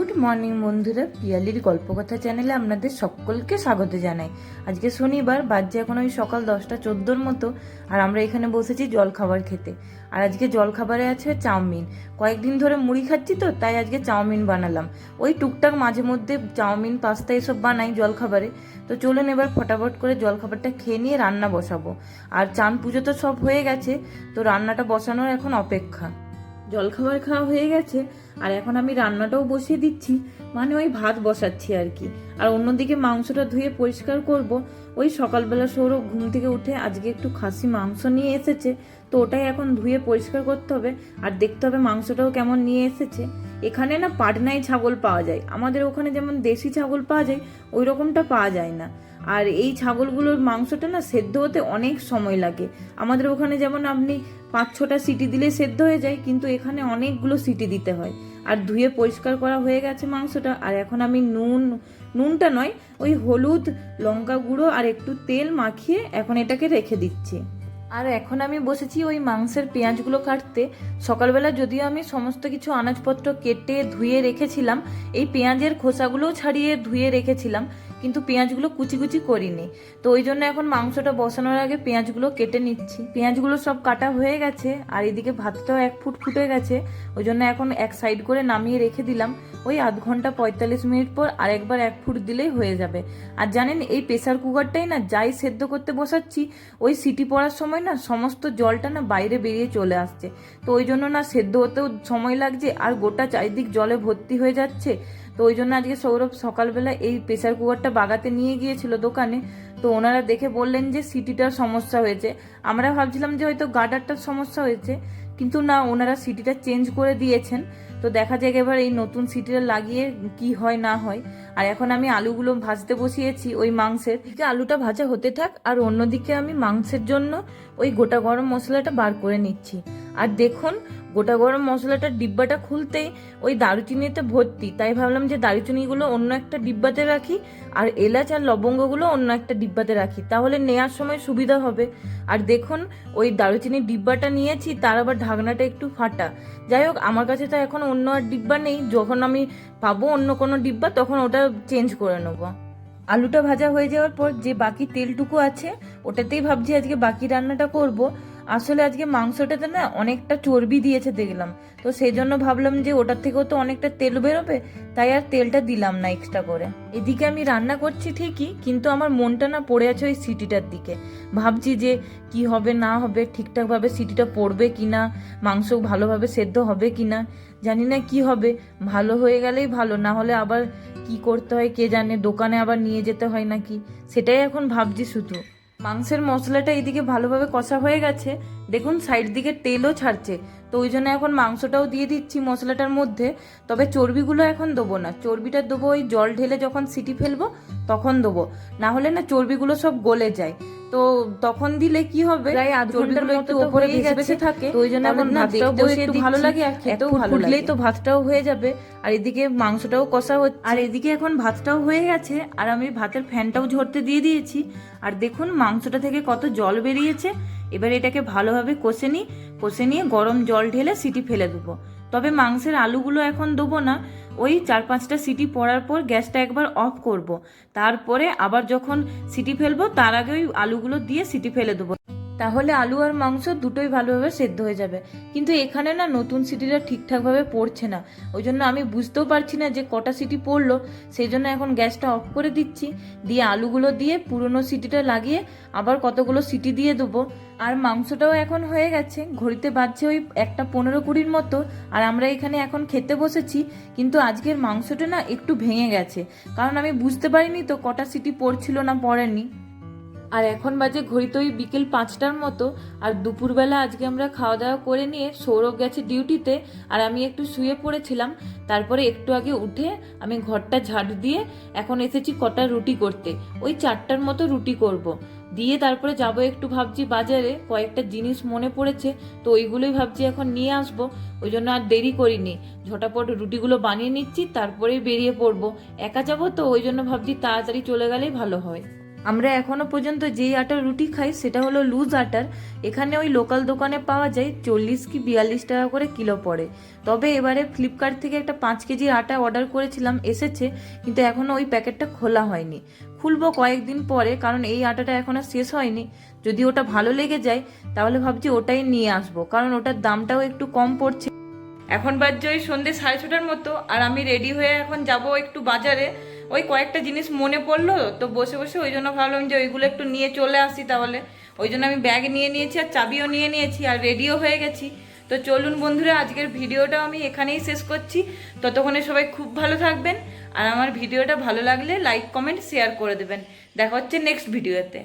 Good morning বন্ধুরা, পিয়ালির গল্পকথা চ্যানেলে আপনাদের সকলকে স্বাগত জানাই। আজকে শনিবার, বাজছে এখন ওই সকাল 10টা 14 মতো, আর আমরা এখানে বসেছি জলখাবার খেতে। আর আজকে জলখাবারে আছে চাউমিন। কয়েকদিন ধরে মুড়ি খাচ্ছি তো, তাই আজকে চাউমিন বানালাম। ওই টুকটাক মাঝে মধ্যে চাউমিন পাস্তা এসব বানাই জলখাবারে। তো চলুন এবার ফটাফট করে জলখাবারটা খেয়ে নিয়ে রান্না বসাবো। আর চান পুজো তো সব হয়ে গেছে, তো রান্নাটা বসানোর এখন অপেক্ষা। জলখাবার খাওয়া হয়ে গেছে, আর এখন আমি রান্নাটাও বসিয়ে দিচ্ছি, মানে ওই ভাত বসাচ্ছি আর কি। আর অন্যদিকে মাংসটা ধুয়ে পরিষ্কার করব। ওই সকালবেলা সৌরভ ঘুম থেকে উঠে আজকে একটু খাসি মাংস নিয়ে এসেছে, তো ওটাই এখন ধুয়ে পরিষ্কার করতে হবে। আর দেখতে হবে মাংসটাও কেমন নিয়ে এসেছে। এখানে না পাটনাই ছাগল পাওয়া যায়, আমাদের ওখানে যেমন দেশি ছাগল পাওয়া যায় ওই রকমটা পাওয়া যায় না। আর এই ছাগলগুলোর মাংসটা না সেদ্ধ হতে অনেক সময় লাগে। আমাদের ওখানে যেমন আপনি 5-6টা সিটি দিলে সেদ্ধ হয়ে যায়, কিন্তু এখানে অনেকগুলো সিটি দিতে হয়। আর ধুয়ে পরিষ্কার করা হয়ে গেছে মাংসটা। আর এখন আমি নুনটা নয়, ওই হলুদ, লঙ্কা গুঁড়ো আর একটু তেল মাখিয়ে এখন এটাকে রেখে দিচ্ছি। আর এখন আমি বসেছি ওই মাংসের পেঁয়াজগুলো কাটতে। সকালবেলা যদিও আমি সমস্ত কিছু আনাজপত্র কেটে ধুয়ে রেখেছিলাম, এই পেঁয়াজের খোসাগুলোও ছাড়িয়ে ধুয়ে রেখেছিলাম, কিন্তু পেঁয়াজগুলো কুচি কুচি করিনি। তো ওই জন্য এখন মাংসটা বসানোর আগে পেঁয়াজগুলো কেটে নিচ্ছি। পেঁয়াজগুলো সব কাটা হয়ে গেছে, আর এদিকে ভাতটাও 1 ফুট ফুটে গেছে। ওই জন্য এখন এক সাইড করে নামিয়ে রেখে দিলাম। ওই আধ ঘন্টা 45 মিনিট পর আরেকবার 1 ফুট দিলেই হয়ে যাবে। আর জানেন, এই প্রেসার কুকারটাই না যাই সেদ্ধ করতে বসাচ্ছি, ওই সিটি পড়ার সময় না সমস্ত জলটা না বাইরে বেরিয়ে চলে আসছে। তো ওই জন্য না সেদ্ধ হতেও সময় লাগছে, আর গোটা চারিদিক জলে ভর্তি হয়ে যাচ্ছে। তো ওই জন্য আজকে সৌরভ সকালবেলা এই প্রেসার কুকারটা বাগাতে নিয়ে গিয়েছিল দোকানে। তো ওনারা দেখে বললেন যে সিটিটার সমস্যা হয়েছে। আমরা ভাবছিলাম যে হয়তো গার্ডারটার সমস্যা হয়েছে, কিন্তু না, ওনারা সিটিটা চেঞ্জ করে দিয়েছেন। তো দেখা যাক এবার এই নতুন সিটিটা লাগিয়ে কি হয় না হয়। আর এখন আমি আলুগুলো ভাজতে বসিয়েছি ওই মাংসের দিকে। আলুটা ভাজা হতে থাক, আর অন্যদিকে আমি মাংসের জন্য ওই গোটা গরম মশলাটা বার করে নিচ্ছি। আর দেখুন, গোটা গরম মশলাটার ডিব্বাটা খুলতেই ওই দারুচিনিতে ভর্তি, তাই ভাবলাম যে দারুচিনিগুলো অন্য একটা ডিব্বাতে রাখি, আর এলাচ আর লবঙ্গগুলো অন্য একটা ডিব্বাতে রাখি, তাহলে নেওয়ার সময় সুবিধা হবে। আর দেখুন, ওই দারুচিনির ডিব্বাটা নিয়েছি, তার আবার ঢাকনাটা একটু ফাটা। যাই হোক, আমার কাছে তো এখন অন্য আর ডিব্বা নেই, যখন আমি পাবো অন্য কোনো ডিব্বা তখন ওটা চেঞ্জ করে নেবো। আলুটা ভাজা হয়ে যাওয়ার পর যে বাকি তেলটুকু আছে, ওটাতেই ভাবছি আজকে বাকি রান্নাটা করব। আসলে আজকে মাংসটাতে না অনেকটা চর্বি দিয়েছে দেখলাম, তো সেই জন্য ভাবলাম যে ওটার থেকেও তো অনেকটা তেল বেরোবে, তাই আর তেলটা দিলাম না এক্সট্রা করে। এদিকে আমি রান্না করছি ঠিকই, কিন্তু আমার মনটা না পড়ে আছে ওই সিটিটার দিকে। ভাবছি যে কি হবে না হবে, ঠিকঠাকভাবে সিটিটা পড়বে কিনা, মাংস ভালোভাবে সেদ্ধ হবে কিনা। জানি না কি হবে, ভালো হয়ে গেলেই ভালো, না হলে আবার কি করতে হয় কে জানে, দোকানে আবার নিয়ে যেতে হয় নাকি, সেটাই এখন ভাবছি শুধু। মাংসের মশলাটা এদিকে ভালোভাবে কষা হয়ে গেছে, দেখুন সাইড দিকে তেলও ছাড়ছে। তো ওই জন্য এখন মাংসটাও দিয়ে দিচ্ছি মশলাটার মধ্যে। তবে চর্বিগুলো এখন দেবো না, চর্বিটা দেবো ওই জল ঢেলে যখন সিটি ফেলবো তখন দেবো, না হলে না চর্বিগুলো সব গলে যায়। তো তখন দিলে কি হবে, প্রায় আধ ঘন্টার মতো উপরে ভেসে থাকে। তো ওই জন্য এখন ভাতটাও বসিয়ে ভালো লাগে, আর খেতেও ভালো লাগে, তো ভাতটাও হয়ে যাবে। আর এদিকে মাংসটাও কষা হচ্ছে, আর এদিকে এখন ভাতটাও হয়ে গেছে, আর আমি ভাতের ফ্যানটাও ঝরতে দিয়ে দিয়েছি। আর দেখুন মাংসটা থেকে কত জল বেরিয়েছে। এবার এটাকে ভালোভাবে কষে নিয়ে গরম জল ঢেলে সিটি ফেলে দেবো। তবে মাংসের আলুগুলো এখন দেবো না, ওই 4-5টা সিটি পড়ার পর গ্যাসটা একবার অফ করব। তারপরে আবার যখন সিটি ফেলবো তার আগে ওই আলুগুলো দিয়ে সিটি ফেলে দেবো, তাহলে আলু আর মাংস দুটোই ভালোভাবে সেদ্ধ হয়ে যাবে। কিন্তু এখানে না নতুন সিটিটা ঠিকঠাকভাবে পড়ছে না, ওই জন্য আমি বুঝতেও পারছি না যে কটা সিটি পড়লো। সেই জন্য এখন গ্যাসটা অফ করে দিচ্ছি, দিয়ে আলুগুলো দিয়ে পুরনো সিটিটা লাগিয়ে আবার কতগুলো সিটি দিয়ে দেবো। আর মাংসটাও এখন হয়ে গেছে, ঘড়িতে বাজছে ওই 1:15-20 মতো। আর আমরা এখানে এখন খেতে বসেছি, কিন্তু আজকের মাংসটা না একটু ভেঙে গেছে, কারণ আমি বুঝতে পারিনি তো কটা সিটি পড়ছিল না পড়েনি। আর এখন বাজে ঘড়িতে ওই বিকেল 5টার মতো। আর দুপুরবেলা আজকে আমরা খাওয়া দাওয়া করে নিয়ে সৌরভ গেছে ডিউটিতে, আর আমি একটু শুয়ে পড়েছিলাম। তারপরে একটু আগে উঠে আমি ঘরটা ঝাড়ু দিয়ে এখন এসেছি কটা রুটি করতে, ওই 4টার মতো রুটি করব। দিয়ে তারপরে যাব একটু, ভাবছি বাজারে কয়েকটা জিনিস মনে পড়েছে, তো ওইগুলোই ভাবছি এখন নিয়ে আসবো। ওই জন্য আর দেরি করিনি, ঝটাপট রুটিগুলো বানিয়ে নিচ্ছি, তারপরেই বেরিয়ে পড়বো। একা যাবো তো, ওই জন্য ভাবছি তাড়াতাড়ি চলে গেলেই ভালো হয়। আমরা এখনো পর্যন্ত যেই আটার রুটি খাই সেটা হলো লুজ আটার। এখানে ওই লোকাল দোকানে পাওয়া যায় 40 কি 42 টাকা করে কিলো পড়ে। তবে এবারে ফ্লিপকার্ট থেকে একটা 5 কেজির আটা অর্ডার করেছিলাম, এসেছে, কিন্তু এখনো ওই প্যাকেটটা খোলা হয়নি। খুলবো কয়েকদিন পরে, কারণ এই আটাটা এখনো শেষ হয়নি। যদি ওটা ভালো লেগে যায় তাহলে ভাবছি ওটাই নিয়ে আসবো, কারণ ওটার দামটাও একটু কম পড়ছে। এখন বাজছে ওই সন্ধ্যে 6:30টার মতো, আর আমি রেডি হয়ে এখন যাব একটু বাজারে। ওই কয়েকটা জিনিস মনে পড়লো তো বসে বসে, ওই জন্য ভাবলাম যে ওইগুলো একটু নিয়ে চলে আসি তাহলে। ওই জন্য আমি ব্যাগ নিয়ে নিয়েছি আর চাবিও নিয়ে নিয়েছি আর রেডিও হয়ে গেছি। তো চলুন বন্ধুরা, আজকের ভিডিওটা আমি এখানেই শেষ করছি। ততক্ষণে সবাই খুব ভালো থাকবেন, আর আমার ভিডিওটা ভালো লাগলে লাইক কমেন্ট শেয়ার করে দেবেন। দেখা হচ্ছে নেক্সট ভিডিওতে।